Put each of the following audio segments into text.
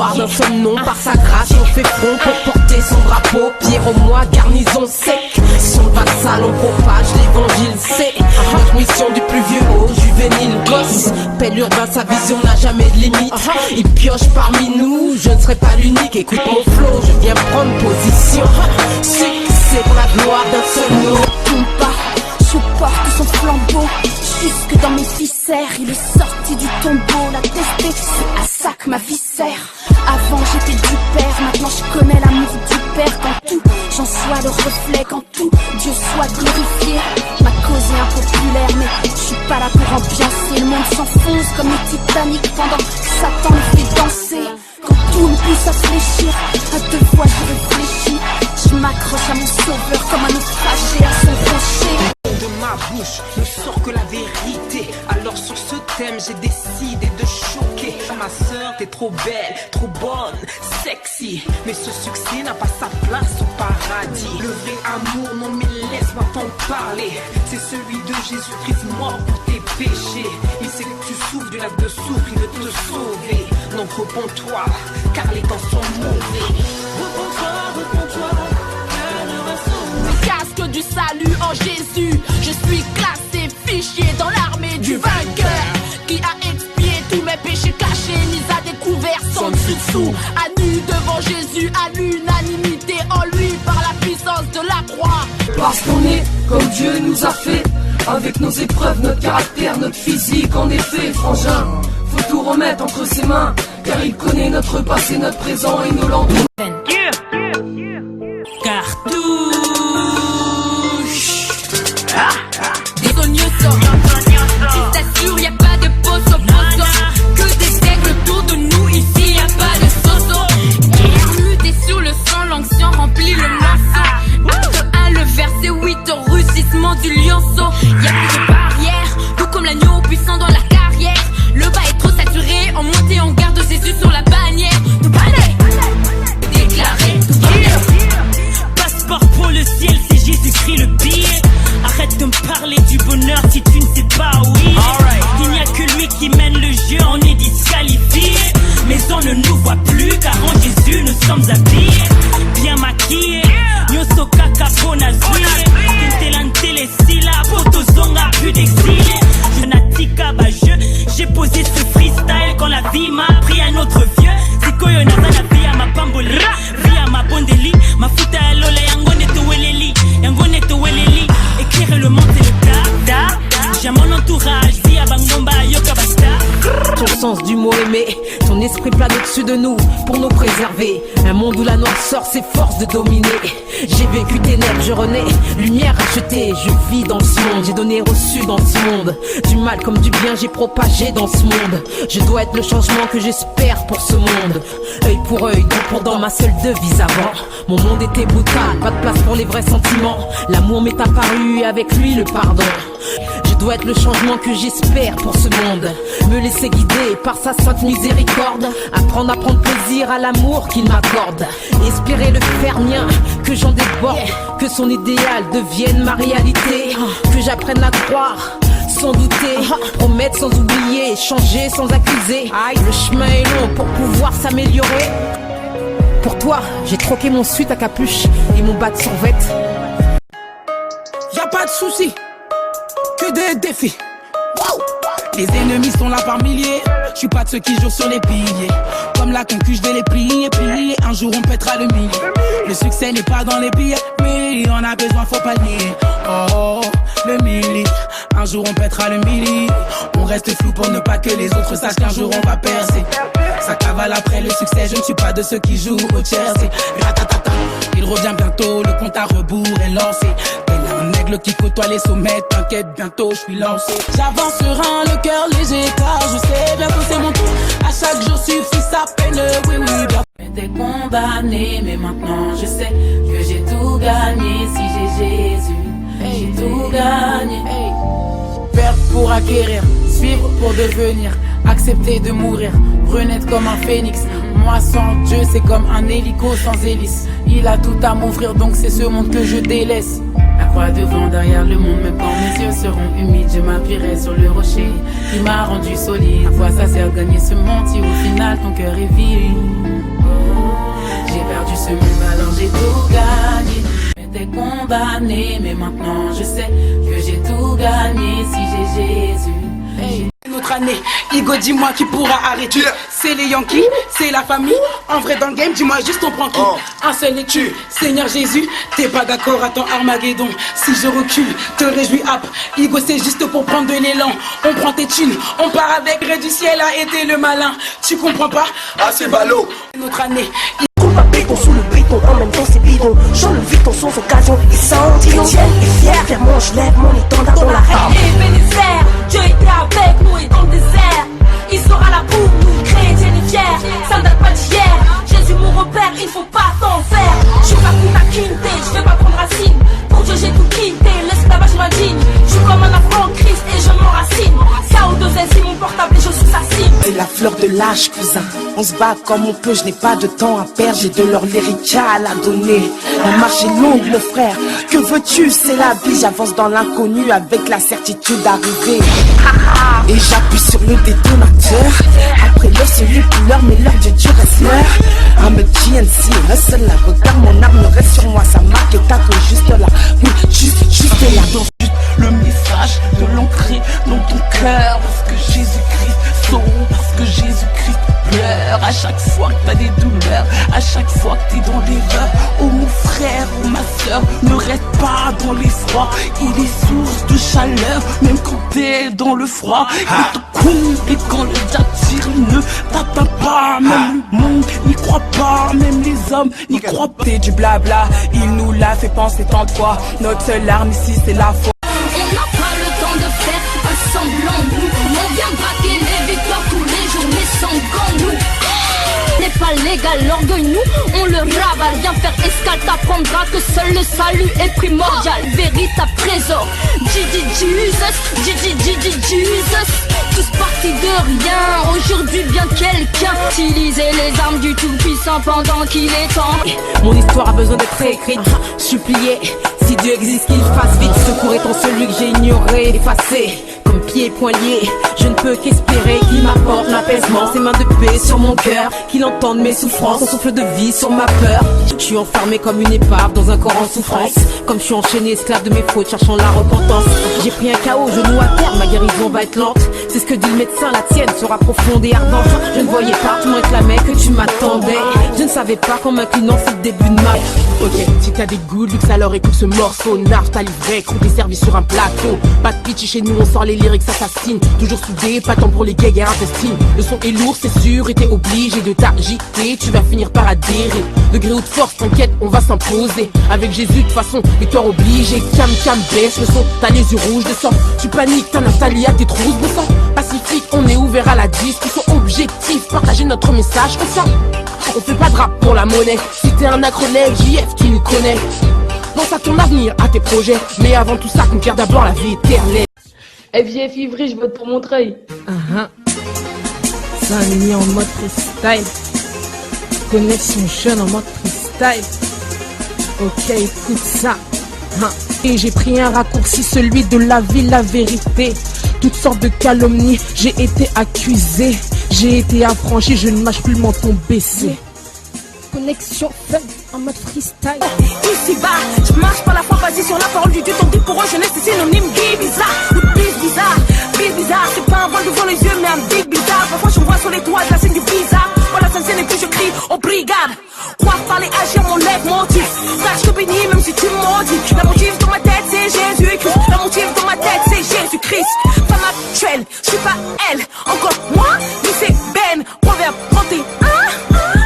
gloire d'un seul nom. Par sa grâce on fait front pour porter son drapeau. Pierre au moi, garnison sec. Son vassal on propage l'évangile, c'est notre mission du plus vieux au juvénile gosse. Pelle urbain, sa vision n'a jamais de limite. Il pioche parmi nous, je ne serai pas l'unique. Écoute mon flow, je viens prendre position. C'est pour la gloire d'un seul nom. Compa, je porte son flambeau jusque dans mes viscères. Il est sorti du tombeau, l'a testé, c'est à ça que ma vie sert. Avant j'étais du père, maintenant je connais l'amour du père. Quand tout, j'en sois le reflet, quand tout, Dieu soit glorifié. Ma cause est impopulaire, mais je suis pas là pour ambiancer. Le monde s'enfonce comme le Titanic pendant que Satan le fait danser. Quand tout me pousse à fléchir, à deux fois je réfléchis. Je m'accroche à mon sauveur comme un naufragé à son rocher. De ma bouche ne sort que la vérité. Alors sur ce thème j'ai décidé de choquer. Ma sœur t'es trop belle, trop bonne, sexy. Mais ce succès n'a pas sa place au paradis. Le vrai amour, non mais laisse-moi t'en parler. C'est celui de Jésus-Christ mort pour tes péchés. Il sait que tu souffres d'une acte de souffle, il veut te sauver. Donc réponds-toi, car les temps sont mauvais. Réponds-toi, casque du salut en Jésus. Je suis classé, fichier dans l'armée du vainqueur, qui a expié tous mes péchés cachés, mis à découvert sans dessus-dessous. À nu devant Jésus, à l'unanimité en lui par la puissance de la croix. Parce qu'on est comme Dieu nous a fait, avec nos épreuves, notre caractère, notre physique. En effet, frangin, faut tout remettre entre ses mains, car il connaît notre passé, notre présent et nos lendemains. Cartouche. Des oignons je t'assure, y'a pas de pozo. Que des aigles autour de nous, ici y'a pas de soso. Muté sur le sang, l'onction remplit le morceau. Acte 1, le verset 8, au rugissement du lionceau. Y'a plus de barrière, tout comme l'agneau puissant dans la carrière. Le bas est trop saturé, en montée on garde Jésus sur la bannière. Tout palais, déclaré, tout palais. Passeport pour le ciel, c'est Jésus-Christ le billet. Arrête de me parler du bonheur si tu ne sais pas, oui. Il n'y a que lui qui mène le jeu, on est disqualifié. Mais on ne nous voit plus car en Jésus nous sommes habillés. Bien maquillés, nyoso kaka bonazoué. Tintelantele sila, potozonga plus d'exilés. Je n'atika ba j'ai posé ce freestyle quand la vie m'a pris un autre vieux. Sikoyo nazana via ma pamboli, via ma bondeli. Ma futa lola yangone to weleli, yangone to weleli. Éclairer le monde c'est le cas. J'ai mon entourage, via bangomba yoka basta. Ton sens du mot aimé, ton esprit plane au-dessus de nous pour nous préserver. Un monde où la noirceur s'efforce de dominer. J'ai vécu ténèbres, je renais, lumière rachetée. Je vis dans ce monde, j'ai donné reçu dans ce monde. Du mal comme du bien, j'ai propagé dans ce monde. Je dois être le changement que j'espère pour ce monde. Œil pour œil, dent pour dent, ma seule devise avant. Mon monde était brutal, pas de place pour les vrais sentiments. L'amour m'est apparu et avec lui le pardon. Je dois être le changement que j'espère pour ce monde. Me laisser guider par sa sainte miséricorde. Apprendre à prendre plaisir à l'amour qu'il m'accorde. Espérer le faire mien, que j'en déborde. Que son idéal devienne ma réalité. Que j'apprenne à croire sans douter, promettre sans oublier, changer sans accuser. Le chemin est long pour pouvoir s'améliorer. Pour toi, j'ai troqué mon suite à capuche et mon bas de survette. Y'a pas de soucis, que des défis. Les ennemis sont là par milliers. Je suis pas de ceux qui jouent sur les piliers. Comme la concu, je vais les plier, plier. Un jour on pètera le millier. Le succès n'est pas dans les billets, mais on a besoin, faut pas nier. Oh, le millier. Un jour on pètera le millier. On reste flou pour ne pas que les autres sachent qu'un jour on va percer. Ça cavale après le succès, je ne suis pas de ceux qui jouent au Chelsea. Ratatata, il revient bientôt, le compte à rebours est lancé. Un aigle qui côtoie les sommets, t'inquiète, bientôt je suis lancé. J'avance serein, le cœur léger, car je sais bientôt c'est mon tour. À chaque jour suffit sa peine, oui, oui, bien. J'étais condamné, mais maintenant je sais que j'ai tout gagné. Si j'ai Jésus, j'ai tout gagné. Perdre pour acquérir, suivre pour devenir, accepter de mourir, renaître comme un phénix. Moi sans Dieu c'est comme un hélico sans hélice. Il a tout à m'offrir donc c'est ce monde que je délaisse. La croix devant, derrière le monde, même quand mes yeux seront humides, je m'appuierai sur le rocher qui m'a rendu solide. À quoi ça sert de gagner ce monde si au final ton cœur est vide? condamné, mais maintenant je sais que j'ai tout gagné si j'ai Jésus. Notre année, Igo, dis-moi qui pourra arrêter. C'est les Yankees, c'est la famille. En vrai, dans le game, dis-moi juste on prend qui. Un seul et tu, Seigneur Jésus. T'es pas d'accord à ton Armageddon. Si je recule, te réjouis, hop. Igo, c'est juste pour prendre de l'élan. On prend tes thunes, on part avec. Ré du ciel a été le malin. Tu comprends pas? Ah, c'est ballot. Notre année. Ma béton sous le béton, en même temps c'est bidon. J'enlève vite ton sans occasion et sans dire. Chrétienne et fier, fièrement je lève mon étendard dans la rame. Et Bénézère, Dieu était avec nous et dans le désert. Il sera là pour nous, chrétienne et fière. Ça ne date pas d'hier. Jésus mon repère, il faut pas t'en faire. Je suis pas Kuna Kinte, je vais pas prendre racine. Pour Dieu j'ai tout quitté, l'esclavage m'indigne. Je suis comme un enfant en Christ et je m'enracine. KO2S, c'est mon portable et je suis sa cible. C'est la fleur de l'âge, cousin. On se bat comme on peut, je n'ai pas de temps à perdre. J'ai de leur lyrica à la donner. La marche est longue, le frère. Que veux-tu, c'est la vie. J'avance dans l'inconnu avec la certitude d'arriver. Et j'appuie sur le détonateur. Après l'heure, celui qui l'heure, mais l'heure de Dieu reste l'heure. I'm a GNC, hustle là. Regarde mon arme reste sur moi. Sa marque est tatouée juste là. Oui, juste là. Dans le message de l'ancrer dans ton cœur. Parce que Jésus-Christ sauve, parce que Jésus-Christ pleure. À chaque fois que t'as des douleurs, à chaque fois que t'es dans l'erreur. Oh mon frère, oh ma soeur, ne reste pas dans l'effroi. Il est source de chaleur, même quand t'es dans le froid. Il te coupe et quand le diable tire, il ne t'atteint pas. Même le monde n'y croit pas, même les hommes n'y croient pas. C'est du blabla, il nous l'a fait penser tant de fois. Notre seule arme ici c'est la foi. On n'a pas le temps de faire un semblant. On vient braquer les victoires tous les jours, mais sans gants. Nous n'est pas légal, l'orgueil nous on le ravale. Viens faire escale, t'apprendras que seul le salut est primordial. Véritable trésor, Jesus. Tous partis de rien, aujourd'hui vient quelqu'un. Utiliser les armes du tout-puissant pendant qu'il est temps. Mon histoire a besoin d'être réécrite, supplier. Si Dieu existe, qu'il fasse vite. Secours étant celui que j'ai ignoré, effacé. Comme pieds et poings liés, je ne peux qu'espérer qu'il m'apporte l'apaisement. Ses mains de paix sur mon cœur, qu'il entende mes souffrances, son souffle de vie sur ma peur. Je suis enfermé comme une épave dans un corps en souffrance. Comme je suis enchaîné esclave de mes fautes, cherchant la repentance. J'ai pris un chaos, genou à terre, ma guérison va être lente. C'est ce que dit le médecin, la tienne sera profonde et ardente. Je ne voyais pas, tu me réclamais que tu m'attendais. Je ne savais pas qu'en m'inclinant c'est le début de ma. Ok, si t'as des goûts, luxe alors écoute ce morceau. Narf t'as livré, croupe et servi sur un plateau. Pas de pitch chez nous, on sort les lyrics assassines. Toujours soudés, pas temps pour les guerres intestines. Le son est lourd, c'est sûr, et t'es obligé de t'agiter. Tu vas finir par adhérer. Degré ou de force, t'inquiète, on va s'imposer. Avec Jésus, de toute façon, victoire obligée. Cam, baisse le son, t'as les yeux rouges, descends. Tu paniques, t'en installes à tes trousses, descends. Pacifique, on est ouvert à la discussion. Objectif, partager notre message, on fait pas de rap pour la monnaie. Si t'es un acronème, JF, tu nous connais. Pense à ton avenir, à tes projets. Mais avant tout ça, conquiert d'abord la vie éternelle. FJF Ivry, je vote pour Montreuil. Ça on est mis en mode freestyle. Connexion jeune en mode freestyle. Ok, écoute ça. Et j'ai pris un raccourci, celui de la vie, la vérité. Toutes sortes de calomnies, j'ai été accusé. J'ai été affranchi, je ne mâche plus le menton baissé. Connexion fun en mode freestyle. Ici bas, je marche par la foi basée sur la parole du Dieu. Ton dit pour eux, jeunesse, c'est synonyme de bizarre. Ou de bizarre, c'est pas un voile devant les yeux, mais un big bizarre. Parfois je vois sur les toits de la scène du bizarre. Voilà, ça scène et puis je crie, oh brigade. Croire, parler, agir, mon lève, motif. Sache que bénis, même si tu maudis. La motive dans ma tête, c'est Jésus-Christ. La motive dans ma tête, c'est Jésus-Christ. Femme actuelle, je suis pas elle. Encore moi, mais c'est Ben. Proverbe 31.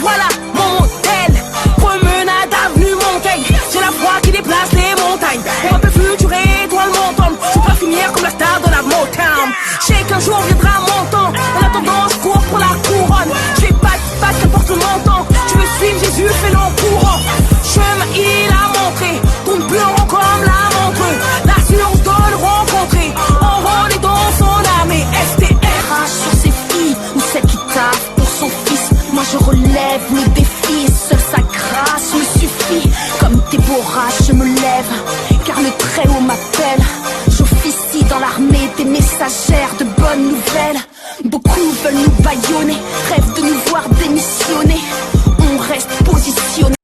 Voilà mon modèle. Promenade avenue Montaigne. J'ai la foi qui déplace les montagnes. On peut futur étoile montante. Je suis pas fumière comme la star de la Motown. Je sais qu'un jour viendra mon temps. En attendant, je cours pour la couronne. Je fais pas de passe, qu'importe mon temps. Tu veux suivre Jésus, fais-le en courant. Chemin, il a montré. Tourne plus en rond comme la montre. L'assurance de le rencontrer. Enrôlé dans son armée. STRH sur ses filles. Ou celle qui tape pour son fils. Moi je relève le défi. Seule sa grâce me suffit. Comme Déborah, je me lève. Car le Très-Haut m'appelle. J'officie dans l'armée des messagères de bonnes nouvelles. Beaucoup veulent nous bâillonner. Rêvent de nous voir démissionner. On reste positionné.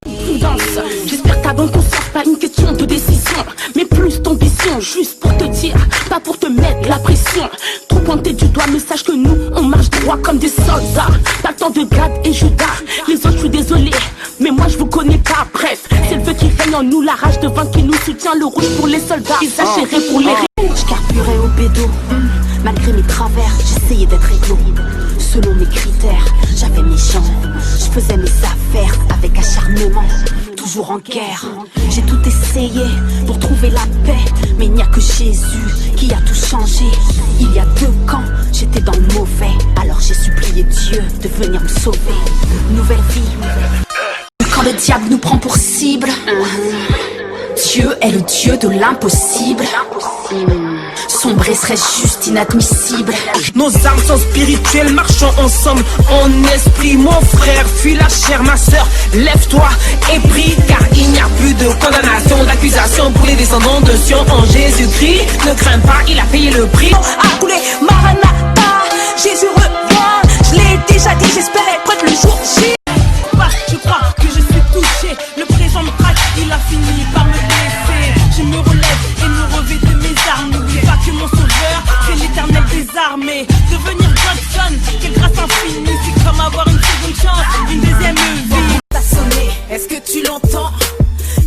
J'espère que t'as bon conscience, pas une question de décision. et Judas. Les autres, je suis désolé, mais moi je vous connais pas. Bref, c'est le feu qui règne en nous, la rage de vaincre qui nous soutient. Le rouge pour les soldats, ils achèveraient pour les Je carburais au bédo, malgré mes travers, j'essayais d'être réglo. Selon mes critères, j'avais mes gens, je faisais mes affaires avec acharnement. Toujours en guerre, j'ai tout essayé pour trouver la paix, mais il n'y a que Jésus qui a tout changé. Il y a 2 camps, j'étais dans le mauvais, alors j'ai supplié Dieu de venir me sauver. Nouvelle vie, quand le diable nous prend pour cible, Dieu est le Dieu de l'impossible. Sombrer serait juste inadmissible. Nos âmes sont spirituelles, marchons ensemble en esprit. Mon frère, fuis la chair, ma soeur, lève-toi et prie, car il n'y a plus de condamnation, d'accusation pour les descendants de Sion en Jésus-Christ. Ne crains pas, il a payé le prix. A coulé, Maranatha, Jésus revient. Je l'ai déjà dit, j'espère être prête le jour J. Je crois que je suis touché. Le présent me traque, il a fini par me blesser. Je me relève et me revêt de mes armes. N'oublie pas que mon sauveur, c'est l'éternel des armées. Devenir Johnson, quelle grâce infinie. C'est comme avoir une seconde chance, une deuxième vie. T'as sonné, est-ce que tu l'entends?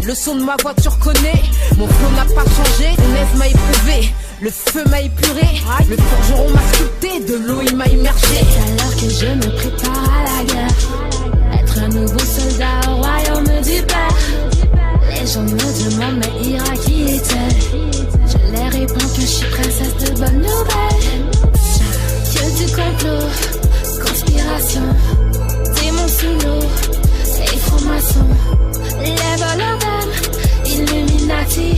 Le son de ma voix tu reconnais. Mon flow n'a pas changé, ton aise m'a éprouvé. Le feu m'a épuré, le forgeron m'a sculpté, de l'eau il m'a immergé. Alors que je me prépare à la guerre, être un nouveau soldat au royaume du Père. Les gens me demandent mais Ira qui est-elle? Je leur réponds que je suis princesse de bonnes nouvelles. Que du complot, conspiration, démons sous l'eau, les francs-maçons, les voleurs d'âme, Illuminati.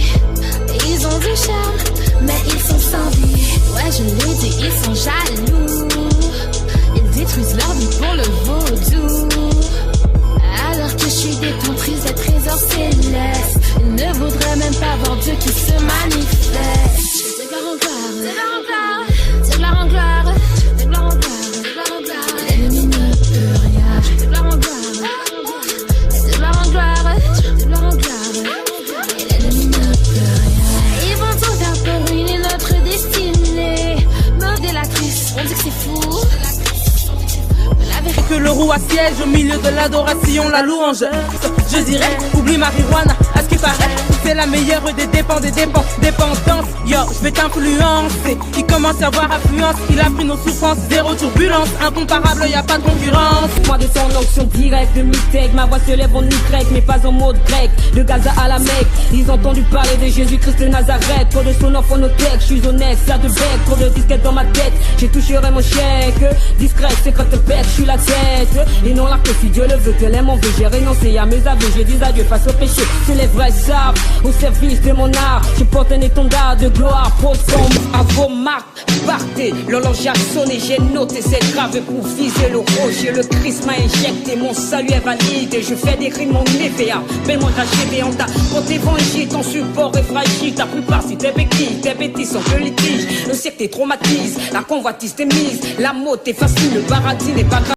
Ils ont du charme, mais ils sont sans vie. Ouais, je l'ai dit, ils sont jaloux. Ils détruisent leur vie pour le vaudou. Alors que je suis détentrice des trésors célestes, ils ne voudraient même pas voir Dieu qui se manifeste. De gloire en gloire, de gloire en gloire, de gloire en gloire, de gloire en gloire. L'ennemi ne peut rien. De gloire en gloire, de gloire en gloire, de gloire en gloire. Et l'ennemi ne peut rien. Ils vont tout faire pour ruiner notre destinée. Modélatrice, on dit que c'est fou. Que le roi siège au milieu de l'adoration, la louange. Je dirais, oublie marijuana, à ce qui paraît, c'est la meilleure des dépendance. Yo, je vais t'influencer. Il commence à avoir affluence, il a pris nos souffrances, zéro turbulence, incomparable, y a pas de concurrence. Moi de son onction directe, de mi-tech, ma voix se lève en Y, mais pas en mode grec. De Gaza à la Mecque, ils ont entendu parler de Jésus-Christ de Nazareth. Trop de sonore phonotech, je suis honnête, ça de bec, trop de disquettes dans ma tête. J'ai touché mon chèque, discret, c'est quand te bec, je suis la tête. Et non là que si Dieu le veut, que l'aime en veut, j'ai renoncé à mes aveux, j'ai dit adieu face au péché. C'est les vrais sables, au service de mon art. Je porte un étendard de gloire, profond à vos marques. Partez, l'horloge a sonné, j'ai noté, c'est grave pour viser le rocher. Le Christ m'a injecté, mon salut est valide. Je fais des rimes en EVA, belle-moi ta GV en ta. Quand t'évangile, ton support est fragile. Ta plupart si t'es béquille, tes bêtises sont que litiges. Le siècle te traumatise, la convoitise t'est mise. La mode est facile, le paradis n'est pas grave.